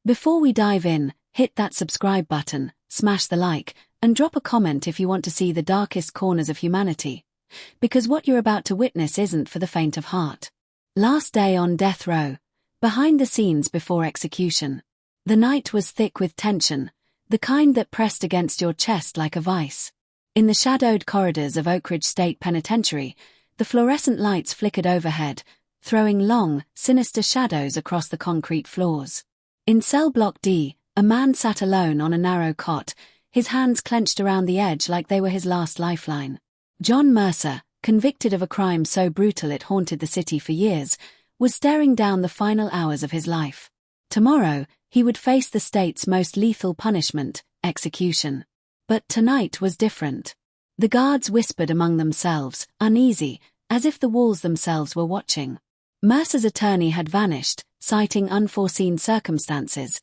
Before we dive in, hit that subscribe button, smash the like, and drop a comment if you want to see the darkest corners of humanity. Because what you're about to witness isn't for the faint of heart. Last day on death row. Behind the scenes before execution. The night was thick with tension, the kind that pressed against your chest like a vice. In the shadowed corridors of Oak Ridge State Penitentiary, the fluorescent lights flickered overhead, throwing long, sinister shadows across the concrete floors. In cell block D, a man sat alone on a narrow cot, his hands clenched around the edge like they were his last lifeline. John Mercer, convicted of a crime so brutal it haunted the city for years, was staring down the final hours of his life. Tomorrow, he would face the state's most lethal punishment, execution. But tonight was different. The guards whispered among themselves, uneasy, as if the walls themselves were watching. Mercer's attorney had vanished, citing unforeseen circumstances,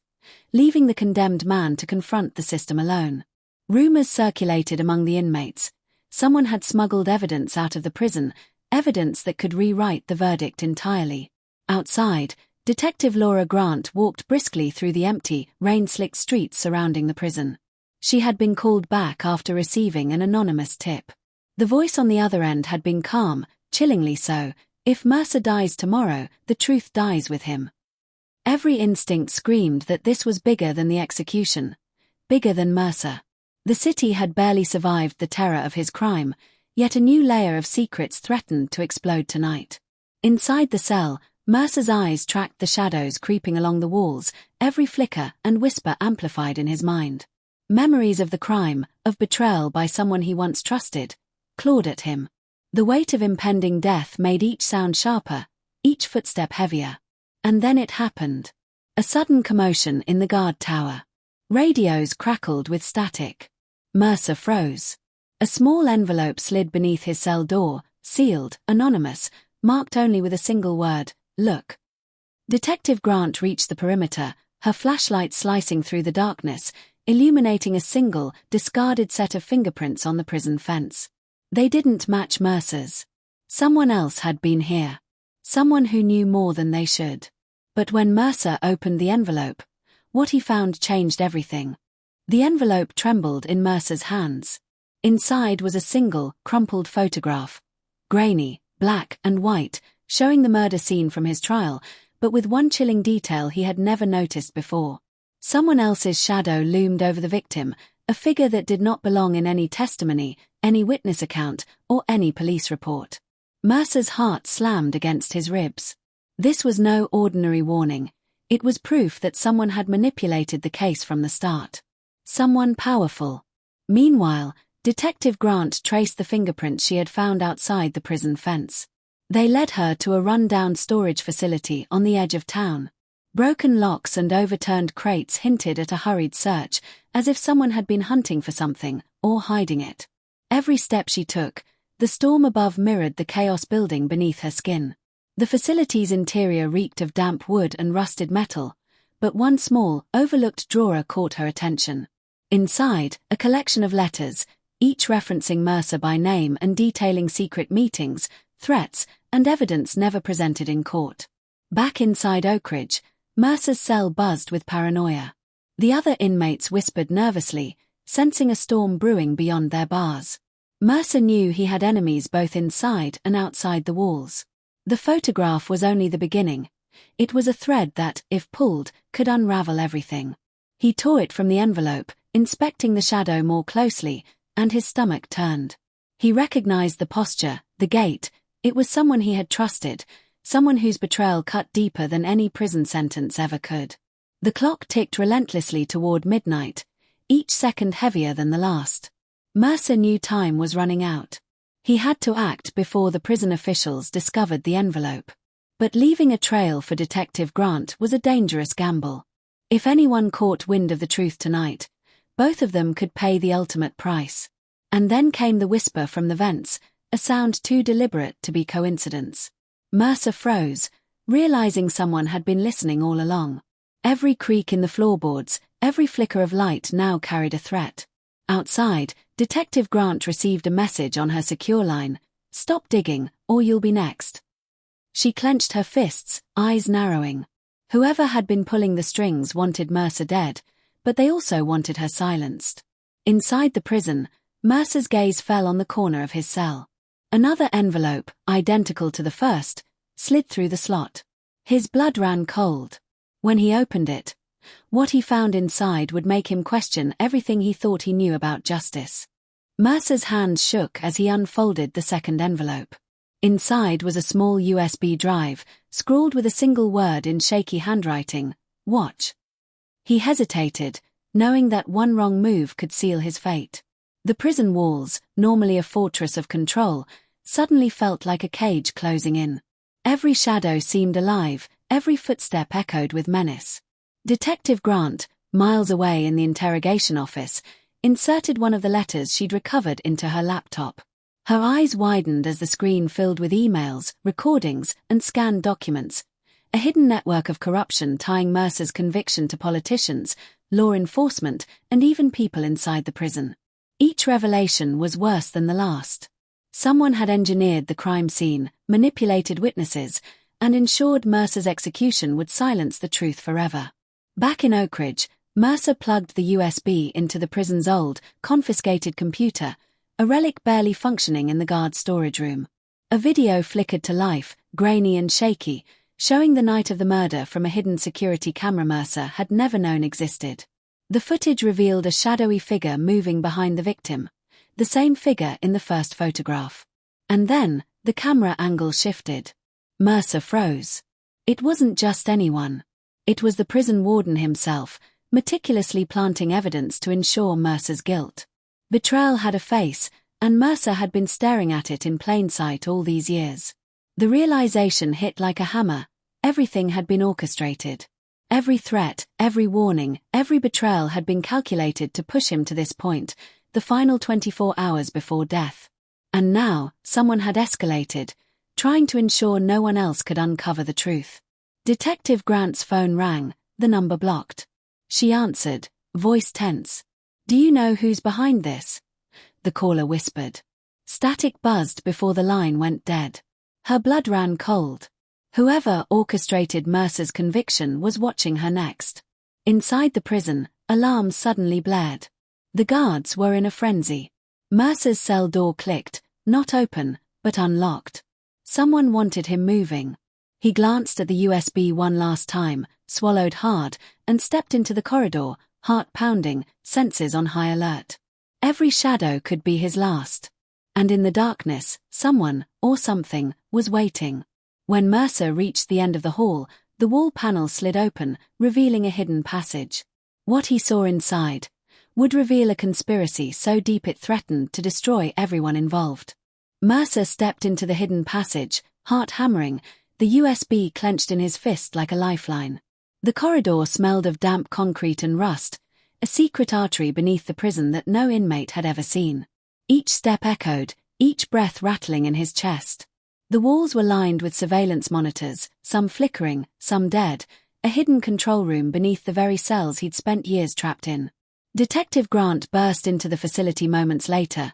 leaving the condemned man to confront the system alone. Rumors circulated among the inmates. Someone had smuggled evidence out of the prison, evidence that could rewrite the verdict entirely. Outside, Detective Laura Grant walked briskly through the empty, rain-slicked streets surrounding the prison. She had been called back after receiving an anonymous tip. The voice on the other end had been calm, chillingly so. If Mercer dies tomorrow, the truth dies with him. Every instinct screamed that this was bigger than the execution, bigger than Mercer. The city had barely survived the terror of his crime, yet a new layer of secrets threatened to explode tonight. Inside the cell, Mercer's eyes tracked the shadows creeping along the walls, every flicker and whisper amplified in his mind. Memories of the crime, of betrayal by someone he once trusted, clawed at him. The weight of impending death made each sound sharper, each footstep heavier. And then it happened. A sudden commotion in the guard tower. Radios crackled with static. Mercer froze. A small envelope slid beneath his cell door, sealed, anonymous, marked only with a single word, "Look." Detective Grant reached the perimeter, her flashlight slicing through the darkness, illuminating a single, discarded set of fingerprints on the prison fence. They didn't match Mercer's. Someone else had been here. Someone who knew more than they should. But when Mercer opened the envelope, what he found changed everything. The envelope trembled in Mercer's hands. Inside was a single, crumpled photograph. Grainy, black and white, showing the murder scene from his trial, but with one chilling detail he had never noticed before. Someone else's shadow loomed over the victim, a figure that did not belong in any testimony, any witness account, or any police report. Mercer's heart slammed against his ribs. This was no ordinary warning. It was proof that someone had manipulated the case from the start. Someone powerful. Meanwhile, Detective Grant traced the fingerprints she had found outside the prison fence. They led her to a run-down storage facility on the edge of town. Broken locks and overturned crates hinted at a hurried search, as if someone had been hunting for something, or hiding it. Every step she took, the storm above mirrored the chaos building beneath her skin. The facility's interior reeked of damp wood and rusted metal, but one small, overlooked drawer caught her attention. Inside, a collection of letters, each referencing Mercer by name and detailing secret meetings, threats, and evidence never presented in court. Back inside Oak Ridge, Mercer's cell buzzed with paranoia. The other inmates whispered nervously, sensing a storm brewing beyond their bars. Mercer knew he had enemies both inside and outside the walls. The photograph was only the beginning. It was a thread that, if pulled, could unravel everything. He tore it from the envelope, inspecting the shadow more closely, and his stomach turned. He recognized the posture, the gait. It was someone he had trusted, someone whose betrayal cut deeper than any prison sentence ever could. The clock ticked relentlessly toward midnight, each second heavier than the last. Mercer knew time was running out. He had to act before the prison officials discovered the envelope. But leaving a trail for Detective Grant was a dangerous gamble. If anyone caught wind of the truth tonight, both of them could pay the ultimate price. And then came the whisper from the vents, a sound too deliberate to be coincidence. Mercer froze, realizing someone had been listening all along. Every creak in the floorboards, every flicker of light now carried a threat. Outside, Detective Grant received a message on her secure line, "Stop digging, or you'll be next." She clenched her fists, eyes narrowing. Whoever had been pulling the strings wanted Mercer dead, but they also wanted her silenced. Inside the prison, Mercer's gaze fell on the corner of his cell. Another envelope, identical to the first, slid through the slot. His blood ran cold. When he opened it, what he found inside would make him question everything he thought he knew about justice. Mercer's hands shook as he unfolded the second envelope. Inside was a small USB drive, scrawled with a single word in shaky handwriting, "Watch." He hesitated, knowing that one wrong move could seal his fate. The prison walls, normally a fortress of control, suddenly felt like a cage closing in. Every shadow seemed alive, every footstep echoed with menace. Detective Grant, miles away in the interrogation office, inserted one of the letters she'd recovered into her laptop. Her eyes widened as the screen filled with emails, recordings, and scanned documents, a hidden network of corruption tying Mercer's conviction to politicians, law enforcement, and even people inside the prison. Each revelation was worse than the last. Someone had engineered the crime scene, manipulated witnesses, and ensured Mercer's execution would silence the truth forever. Back in Oak Ridge, Mercer plugged the USB into the prison's old, confiscated computer, a relic barely functioning in the guard's storage room. A video flickered to life, grainy and shaky, showing the night of the murder from a hidden security camera Mercer had never known existed. The footage revealed a shadowy figure moving behind the victim, the same figure in the first photograph. And then, the camera angle shifted. Mercer froze. It wasn't just anyone. It was the prison warden himself, meticulously planting evidence to ensure Mercer's guilt. Betrayal had a face, and Mercer had been staring at it in plain sight all these years. The realization hit like a hammer. Everything had been orchestrated. Every threat, every warning, every betrayal had been calculated to push him to this point, the final 24 hours before death. And now, someone had escalated, trying to ensure no one else could uncover the truth. Detective Grant's phone rang, the number blocked. She answered, voice tense. "Do you know who's behind this?" the caller whispered. Static buzzed before the line went dead. Her blood ran cold. Whoever orchestrated Mercer's conviction was watching her next. Inside the prison, alarms suddenly blared. The guards were in a frenzy. Mercer's cell door clicked, not open, but unlocked. Someone wanted him moving. He glanced at the USB one last time, swallowed hard, and stepped into the corridor, heart pounding, senses on high alert. Every shadow could be his last. And in the darkness, someone, or something, was waiting. When Mercer reached the end of the hall, the wall panel slid open, revealing a hidden passage. What he saw inside would reveal a conspiracy so deep it threatened to destroy everyone involved. Mercer stepped into the hidden passage, heart hammering, the USB clenched in his fist like a lifeline. The corridor smelled of damp concrete and rust, a secret artery beneath the prison that no inmate had ever seen. Each step echoed, each breath rattling in his chest. The walls were lined with surveillance monitors, some flickering, some dead, a hidden control room beneath the very cells he'd spent years trapped in. Detective Grant burst into the facility moments later,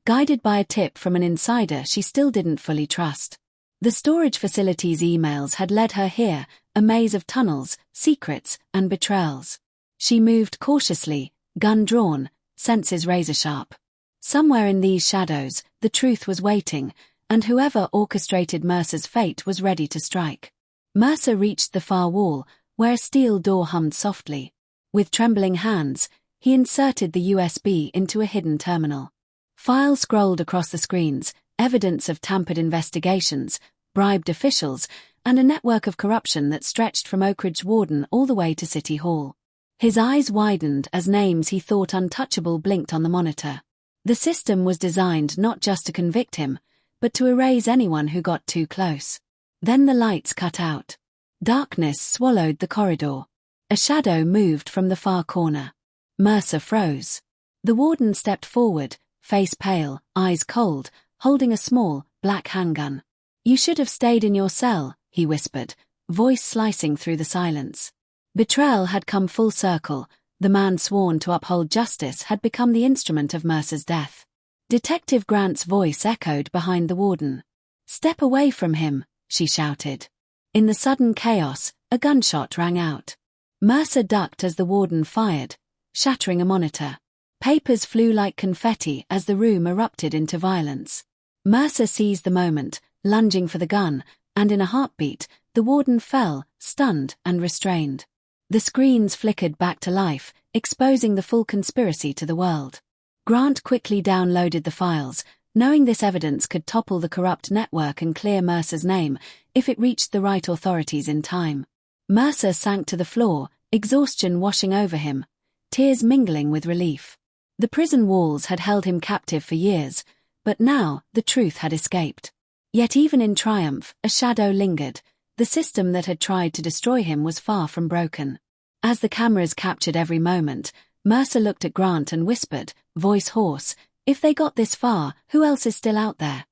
guided by a tip from an insider she still didn't fully trust. The storage facility's emails had led her here, a maze of tunnels, secrets, and betrayals. She moved cautiously, gun drawn, senses razor-sharp. Somewhere in these shadows, the truth was waiting, and whoever orchestrated Mercer's fate was ready to strike. Mercer reached the far wall, where a steel door hummed softly. With trembling hands, he inserted the USB into a hidden terminal. Files scrolled across the screens, evidence of tampered investigations, bribed officials, and a network of corruption that stretched from Oak Ridge warden all the way to City Hall. His eyes widened as names he thought untouchable blinked on the monitor. The system was designed not just to convict him, but to erase anyone who got too close. Then the lights cut out. Darkness swallowed the corridor. A shadow moved from the far corner. Mercer froze. The warden stepped forward, face pale, eyes cold, holding a small, black handgun. "You should have stayed in your cell," he whispered, voice slicing through the silence. Betrayal had come full circle. The man sworn to uphold justice had become the instrument of Mercer's death. Detective Grant's voice echoed behind the warden. "Step away from him," she shouted. In the sudden chaos, a gunshot rang out. Mercer ducked as the warden fired, shattering a monitor. Papers flew like confetti as the room erupted into violence. Mercer seized the moment, lunging for the gun, and in a heartbeat, the warden fell, stunned and restrained. The screens flickered back to life, exposing the full conspiracy to the world. Grant quickly downloaded the files, knowing this evidence could topple the corrupt network and clear Mercer's name if it reached the right authorities in time. Mercer sank to the floor, exhaustion washing over him, tears mingling with relief. The prison walls had held him captive for years, but now the truth had escaped. Yet even in triumph, a shadow lingered. The system that had tried to destroy him was far from broken. As the cameras captured every moment, Mercer looked at Grant and whispered, voice hoarse, "If they got this far, who else is still out there?"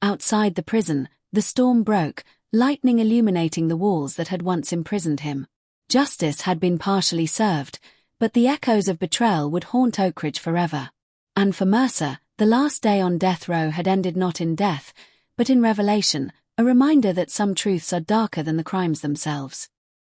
Outside the prison, the storm broke, lightning illuminating the walls that had once imprisoned him. Justice had been partially served, but the echoes of betrayal would haunt Oak Ridge forever. And for Mercer, the last day on death row had ended not in death, but in revelation, a reminder that some truths are darker than the crimes themselves.